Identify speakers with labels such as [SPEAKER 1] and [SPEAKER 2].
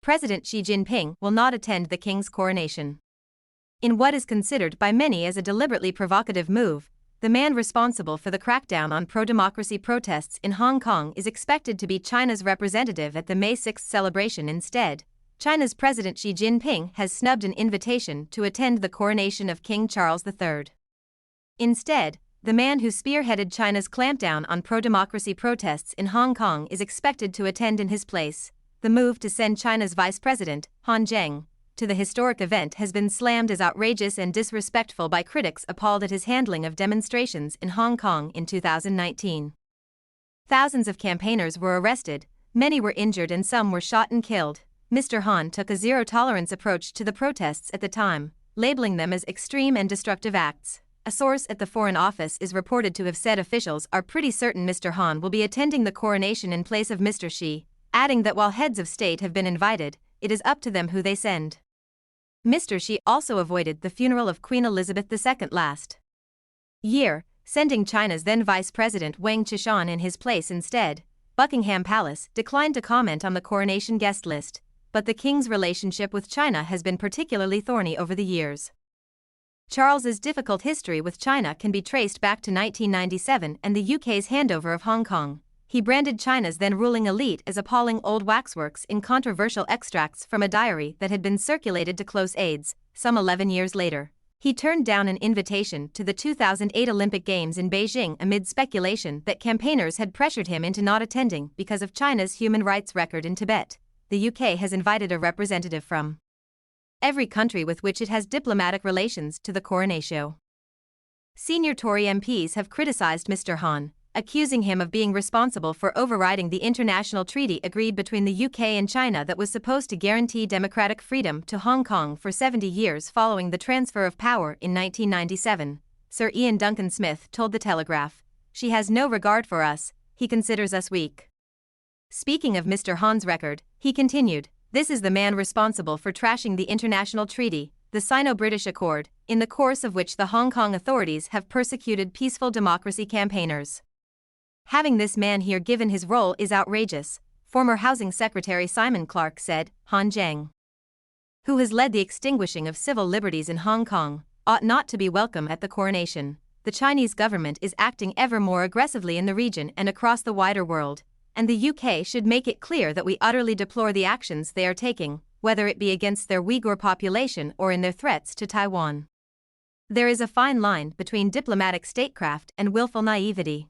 [SPEAKER 1] President Xi Jinping will not attend the king's coronation. In what is considered by many as a deliberately provocative move, the man responsible for the crackdown on pro-democracy protests in Hong Kong is expected to be China's representative at the May 6 celebration instead. China's President Xi Jinping has snubbed an invitation to attend the coronation of King Charles III. Instead, the man who spearheaded China's clampdown on pro-democracy protests in Hong Kong is expected to attend in his place. The move to send China's Vice President, Han Zheng, to the historic event has been slammed as outrageous and disrespectful by critics appalled at his handling of demonstrations in Hong Kong in 2019. Thousands of campaigners were arrested, many were injured and some were shot and killed. Mr. Han took a zero-tolerance approach to the protests at the time, labeling them as extreme and destructive acts. A source at the Foreign Office is reported to have said officials are pretty certain Mr. Han will be attending the coronation in place of Mr. Xi, adding that while heads of state have been invited, it is up to them who they send. Mr. Xi also avoided the funeral of Queen Elizabeth II last year, sending China's then Vice President Wang Qishan in his place instead. Buckingham Palace declined to comment on the coronation guest list, but the king's relationship with China has been particularly thorny over the years. Charles's difficult history with China can be traced back to 1997 and the UK's handover of Hong Kong. He branded China's then ruling elite as appalling old waxworks in controversial extracts from a diary that had been circulated to close aides. Some 11 years later, he turned down an invitation to the 2008 Olympic Games in Beijing amid speculation that campaigners had pressured him into not attending because of China's human rights record in Tibet. The UK has invited a representative from every country with which it has diplomatic relations to the coronation. Senior Tory MPs have criticised Mr. Han, accusing him of being responsible for overriding the international treaty agreed between the UK and China that was supposed to guarantee democratic freedom to Hong Kong for 70 years following the transfer of power in 1997. Sir Ian Duncan Smith told The Telegraph, "She has no regard for us, he considers us weak." Speaking of Mr. Han's record, he continued, "This is the man responsible for trashing the international treaty, the Sino-British Accord, in the course of which the Hong Kong authorities have persecuted peaceful democracy campaigners. Having this man here given his role is outrageous," former Housing Secretary Simon Clarke said. Han Zheng, who has led the extinguishing of civil liberties in Hong Kong, ought not to be welcome at the coronation. The Chinese government is acting ever more aggressively in the region and across the wider world, and the UK should make it clear that we utterly deplore the actions they are taking, whether it be against their Uyghur population or in their threats to Taiwan. There is a fine line between diplomatic statecraft and willful naivety.